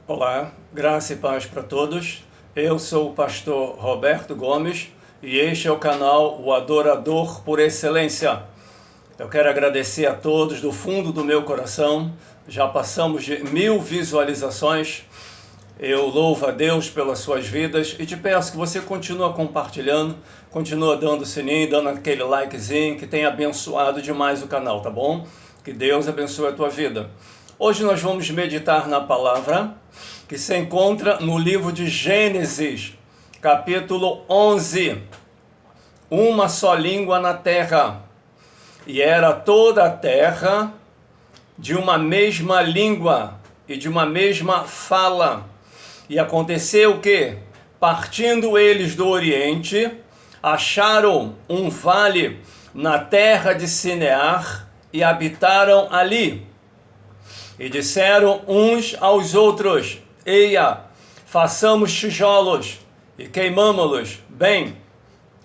Olá, graça e paz para todos. Eu sou o pastor Roberto Gomes e este é o canal O Adorador por Excelência. Eu quero agradecer a todos do fundo do meu coração. Já passamos de 1000 visualizações. Eu louvo a Deus pelas suas vidas e te peço que você continue compartilhando, continue dando o sininho, dando aquele likezinho que tem abençoado demais o canal, tá bom? Que Deus abençoe a tua vida. Hoje nós vamos meditar na palavra que se encontra no livro de Gênesis, capítulo 11. Uma só língua na terra. E era toda a terra de uma mesma língua e de uma mesma fala. E aconteceu que, partindo eles do Oriente, acharam um vale na terra de Sinear e habitaram ali. E disseram uns aos outros: Eia, façamos tijolos e queimamo-los bem.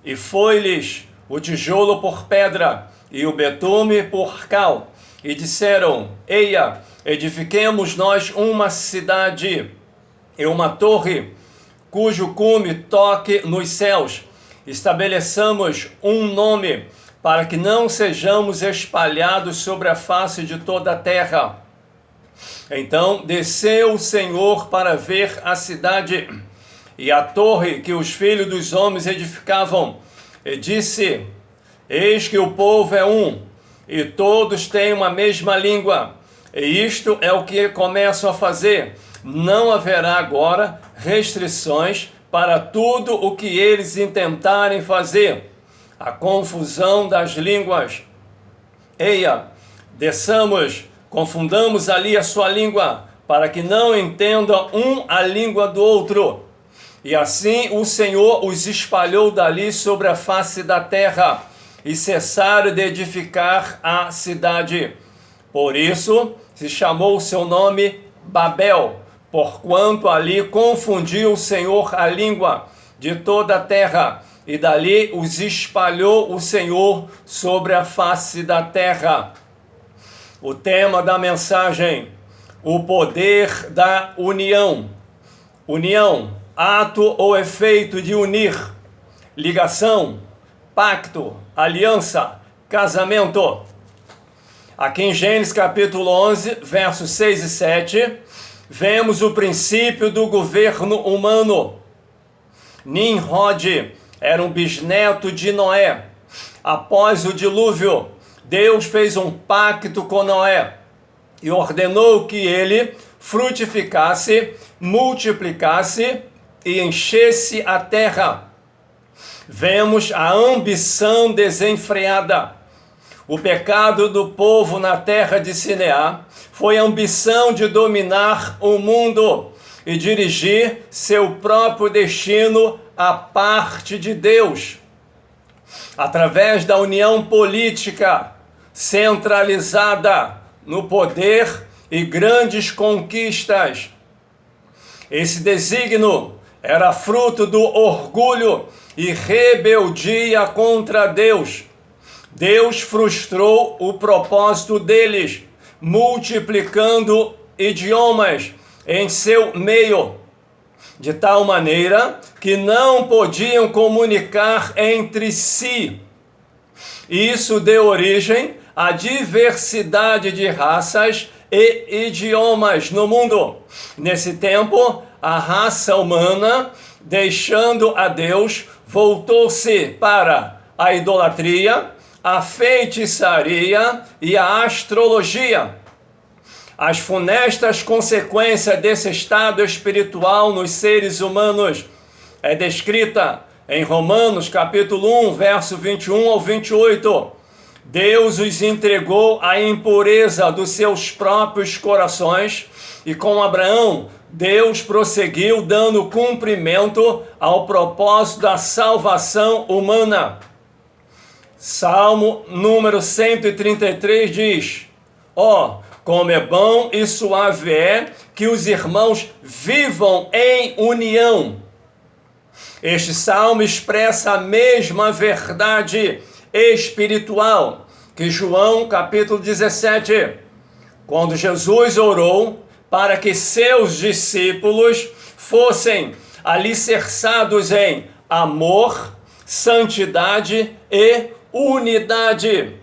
E foi-lhes o tijolo por pedra e o betume por cal. E disseram: Eia, edifiquemos nós uma cidade e uma torre, cujo cume toque nos céus. Estabeleçamos um nome, para que não sejamos espalhados sobre a face de toda a terra. Então desceu o Senhor para ver a cidade e a torre que os filhos dos homens edificavam, e disse: Eis que o povo é um, e todos têm uma mesma língua, e isto é o que começam a fazer. Não haverá agora restrições para tudo o que eles intentarem fazer. A confusão das línguas. Eia, desçamos, confundamos ali a sua língua, para que não entendam um a língua do outro. E assim o Senhor os espalhou dali sobre a face da terra, e cessaram de edificar a cidade. Por isso se chamou o seu nome Babel, porquanto ali confundiu o Senhor a língua de toda a terra, e dali os espalhou o Senhor sobre a face da terra. O tema da mensagem: o poder da união. União, ato ou efeito de unir. Ligação, pacto, aliança, casamento. Aqui em Gênesis capítulo 11, versos 6 e 7, vemos o princípio do governo humano. Nimrod era um bisneto de Noé. Após o dilúvio, Deus fez um pacto com Noé e ordenou que ele frutificasse, multiplicasse e enchesse a terra. Vemos a ambição desenfreada. O pecado do povo na terra de Sinear foi a ambição de dominar o mundo e dirigir seu próprio destino à parte de Deus. Através da união política centralizada no poder e grandes conquistas. Esse desígnio era fruto do orgulho e rebeldia contra Deus. Deus frustrou o propósito deles, multiplicando idiomas em seu meio, de tal maneira que não podiam comunicar entre si. Isso deu origem à diversidade de raças e idiomas no mundo. Nesse tempo, a raça humana, deixando a Deus, voltou-se para a idolatria, a feitiçaria e a astrologia. As funestas consequências desse estado espiritual nos seres humanos é descrita em Romanos capítulo 1, verso 21 ao 28. Deus os entregou à impureza dos seus próprios corações, e com Abraão, Deus prosseguiu dando cumprimento ao propósito da salvação humana. Salmo número 133 diz: como é bom e suave é que os irmãos vivam em união. Este salmo expressa a mesma verdade espiritual que João capítulo 17, quando Jesus orou para que seus discípulos fossem alicerçados em amor, santidade e unidade.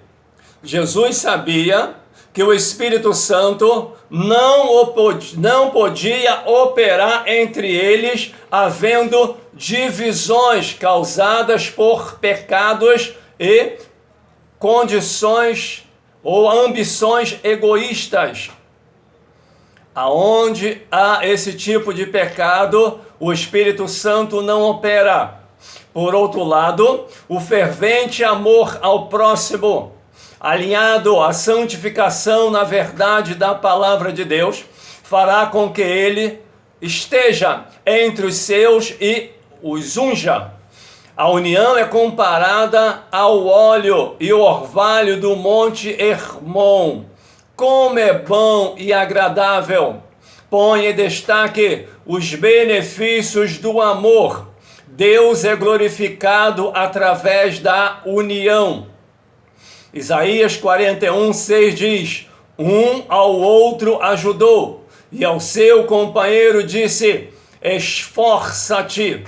Jesus sabia que o Espírito Santo não podia operar entre eles, havendo divisões causadas por pecados e condições ou ambições egoístas. Aonde há esse tipo de pecado, o Espírito Santo não opera. Por outro lado, o fervente amor ao próximo, alinhado à santificação na verdade da palavra de Deus, fará com que ele esteja entre os seus e os unja. A união é comparada ao óleo e o orvalho do monte Hermon. Como é bom e agradável! Põe em destaque os benefícios do amor. Deus é glorificado através da união. Isaías 41:6 diz: um ao outro ajudou, e ao seu companheiro disse: esforça-te.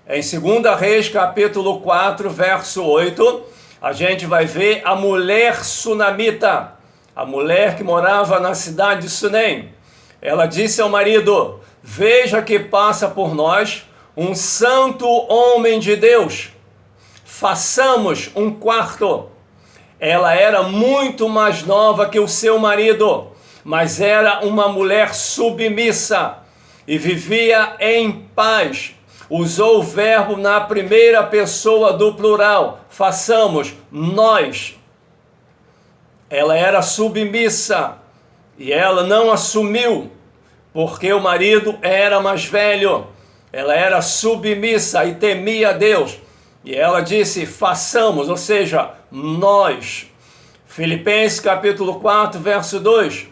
Em 2 Reis, capítulo 4, verso 8, a gente vai ver a mulher sunamita, a mulher que morava na cidade de Sunem. Ela disse ao marido: veja que passa por nós um santo homem de Deus, façamos um quarto. Ela era muito mais nova que o seu marido, mas era uma mulher submissa e vivia em paz. Usou o verbo na primeira pessoa do plural, façamos, nós. Ela era submissa e ela não assumiu, porque o marido era mais velho. Ela era submissa e temia a Deus. E ela disse, façamos, ou seja, nós. Filipenses capítulo 4, verso 2.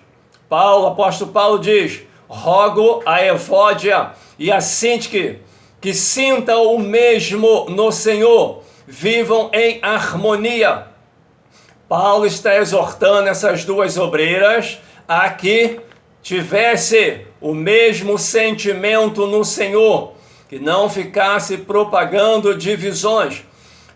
Apóstolo Paulo diz, rogo a Evódia e a Sintique que sintam o mesmo no Senhor, vivam em harmonia. Paulo está exortando essas duas obreiras a que tivesse o mesmo sentimento no Senhor, que não ficasse propagando divisões.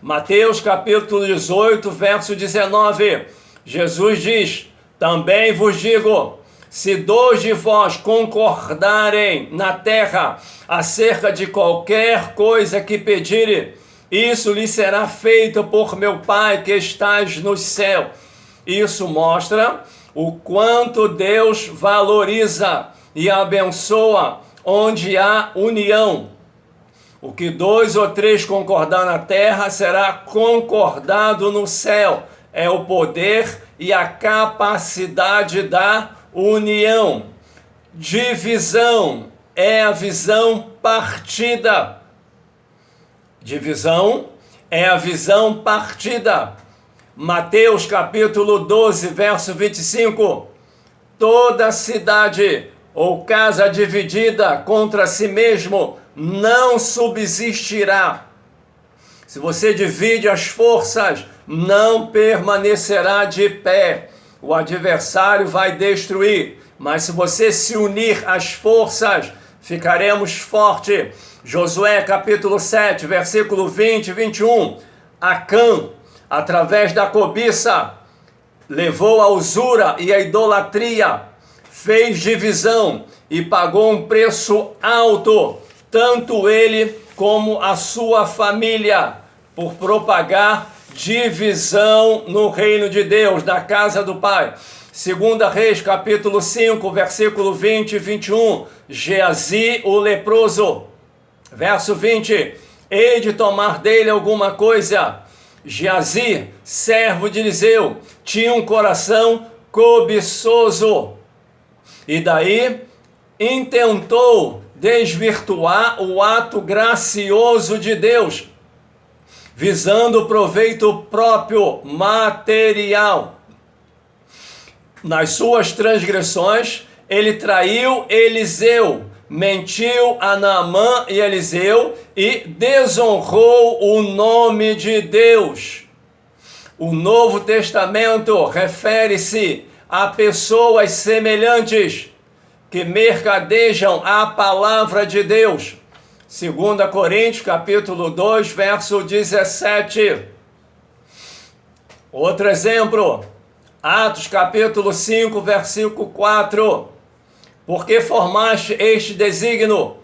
Mateus capítulo 18, verso 19, Jesus diz, também vos digo, se dois de vós concordarem na terra acerca de qualquer coisa que pedirem, isso lhe será feito por meu Pai que estás no céu. Isso mostra o quanto Deus valoriza e abençoa onde há união. O que 2 ou 3 concordar na terra será concordado no céu. É o poder e a capacidade da união. Divisão é a visão partida. Divisão é a visão partida. Mateus capítulo 12, verso 25. Toda cidade ou casa dividida contra si mesmo não subsistirá. Se você divide as forças, não permanecerá de pé. O adversário vai destruir. Mas se você se unir às forças, ficaremos fortes. Josué capítulo 7, versículo 20 e 21. Acã, através da cobiça, levou a usura e a idolatria, fez divisão e pagou um preço alto, tanto ele como a sua família, por propagar divisão no reino de Deus, na casa do Pai. 2 Reis, capítulo 5, versículo 20 e 21, Geazi, o leproso. Verso 20, hei de tomar dele alguma coisa. Geazi, servo de Eliseu, tinha um coração cobiçoso. E daí intentou desvirtuar o ato gracioso de Deus, visando proveito próprio material. Nas suas transgressões, ele traiu Eliseu, mentiu a Naamã e Eliseu e desonrou o nome de Deus. O Novo Testamento refere-se a pessoas semelhantes, que mercadejam a palavra de Deus. 2 Coríntios, capítulo 2, verso 17. Outro exemplo, Atos, capítulo 5, versículo 4. Porque formaste este desígnio?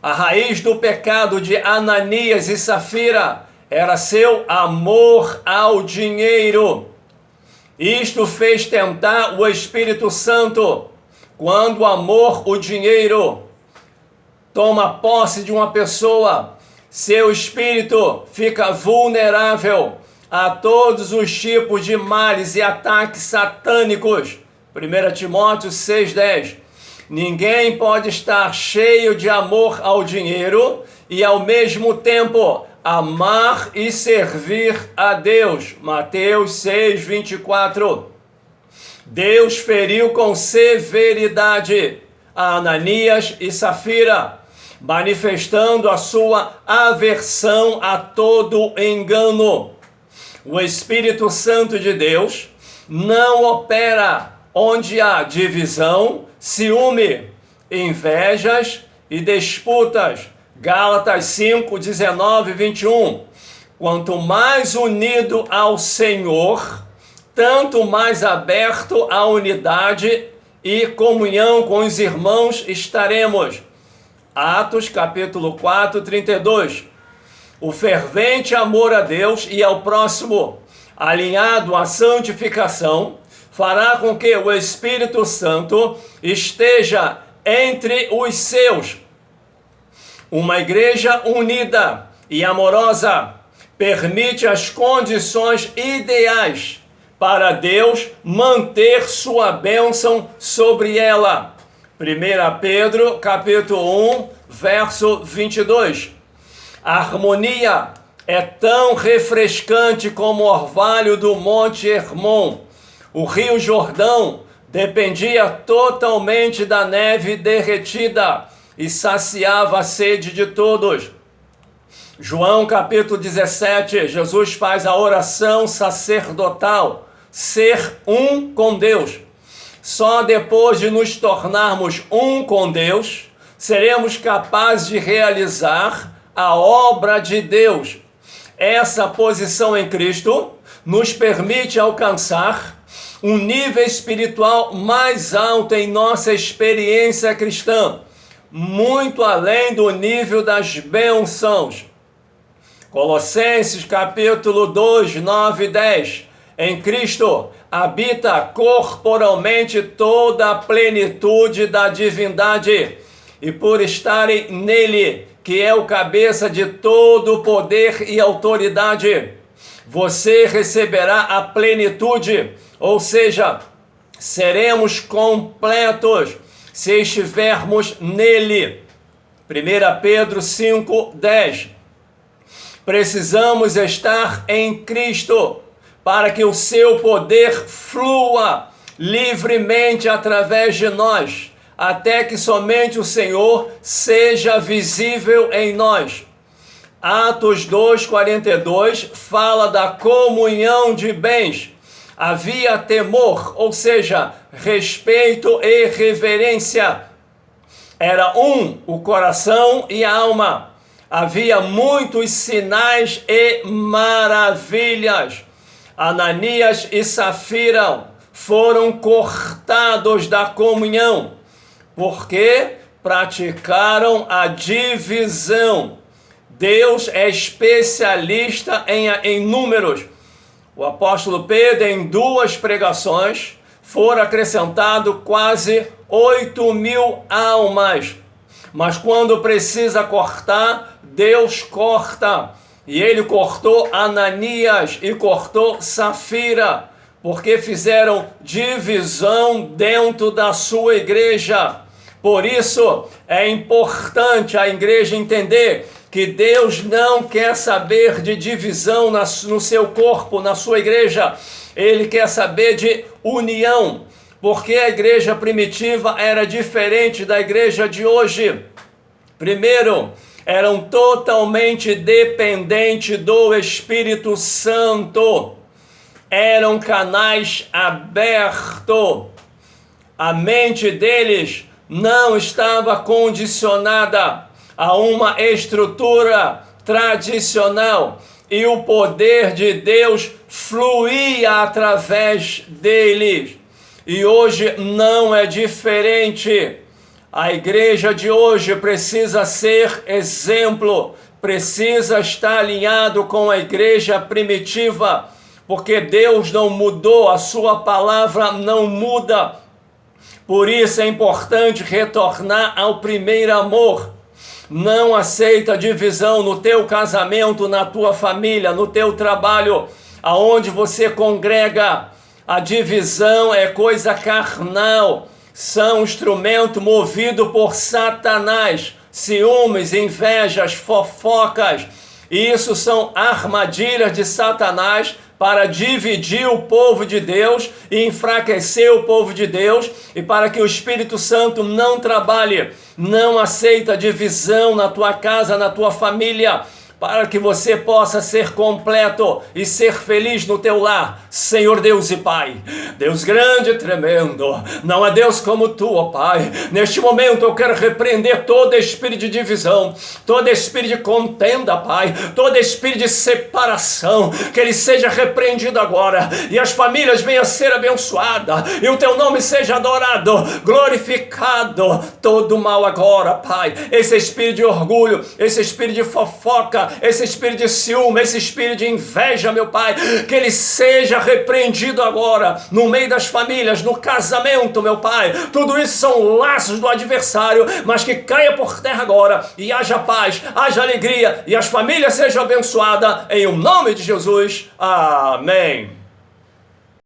A raiz do pecado de Ananias e Safira era seu amor ao dinheiro. Isto fez tentar o Espírito Santo. Quando o amor, o dinheiro, toma posse de uma pessoa, seu espírito fica vulnerável a todos os tipos de males e ataques satânicos. 1 Timóteo 6,10. Ninguém pode estar cheio de amor ao dinheiro e ao mesmo tempo amar e servir a Deus. Mateus 6,24. Deus feriu com severidade a Ananias e Safira, manifestando a sua aversão a todo engano. O Espírito Santo de Deus não opera onde há divisão, ciúme, invejas e disputas. Gálatas 5, 19 e 21. Quanto mais unido ao Senhor, tanto mais aberto à unidade e comunhão com os irmãos estaremos. Atos capítulo 4, 32. O fervente amor a Deus e ao próximo, alinhado à santificação, fará com que o Espírito Santo esteja entre os seus. Uma igreja unida e amorosa permite as condições ideais para Deus manter sua bênção sobre ela. 1 Pedro, capítulo 1, verso 22. A harmonia é tão refrescante como o orvalho do Monte Hermon. O rio Jordão dependia totalmente da neve derretida e saciava a sede de todos. João capítulo 17, Jesus faz a oração sacerdotal, ser um com Deus. Só depois de nos tornarmos um com Deus, seremos capazes de realizar a obra de Deus. Essa posição em Cristo nos permite alcançar um nível espiritual mais alto em nossa experiência cristã, muito além do nível das bênçãos. Colossenses capítulo 2, 9 e 10. Em Cristo habita corporalmente toda a plenitude da divindade, e por estarem nele, que é o cabeça de todo o poder e autoridade, você receberá a plenitude, ou seja, seremos completos se estivermos nele. 1 Pedro 5, 10. Precisamos estar em Cristo para que o seu poder flua livremente através de nós, até que somente o Senhor seja visível em nós. Atos 2:42 fala da comunhão de bens. Havia temor, ou seja, respeito e reverência. Era um o coração e a alma. Havia muitos sinais e maravilhas. Ananias e Safira foram cortados da comunhão, porque praticaram a divisão. Deus é especialista em números. O apóstolo Pedro, em 2 pregações, foram acrescentado quase 8.000 almas. Mas quando precisa cortar, Deus corta. E ele cortou Ananias e cortou Safira, porque fizeram divisão dentro da sua igreja. Por isso é importante a igreja entender que Deus não quer saber de divisão no seu corpo, na sua igreja. Ele quer saber de união, porque a igreja primitiva era diferente da igreja de hoje. Primeiro, eram totalmente dependentes do Espírito Santo. Eram canais abertos. A mente deles não estava condicionada a uma estrutura tradicional e o poder de Deus fluía através deles. E hoje não é diferente. A igreja de hoje precisa ser exemplo, precisa estar alinhado com a igreja primitiva, porque Deus não mudou, a sua palavra não muda. Por isso é importante retornar ao primeiro amor. Não aceita divisão no teu casamento, na tua família, no teu trabalho, aonde você congrega. A divisão é coisa carnal, são instrumento movido por Satanás, ciúmes, invejas, fofocas. Isso são armadilhas de Satanás para dividir o povo de Deus e enfraquecer o povo de Deus, e para que o Espírito Santo não trabalhe. Não aceita divisão na tua casa, na tua família, para que você possa ser completo e ser feliz no teu lar. Senhor Deus e Pai, Deus grande e tremendo, não há Deus como Tu, ó Pai. Neste momento eu quero repreender todo espírito de divisão, todo espírito de contenda, Pai, todo espírito de separação, que ele seja repreendido agora, e as famílias venham a ser abençoadas, e o Teu nome seja adorado, glorificado. Todo mal agora, Pai, esse espírito de orgulho, esse espírito de fofoca, esse espírito de ciúme, esse espírito de inveja, meu Pai, que ele seja repreendido agora, no meio das famílias, no casamento, meu Pai. Tudo isso são laços do adversário, mas que caia por terra agora, e haja paz, haja alegria, e as famílias sejam abençoadas, em o nome de Jesus. Amém.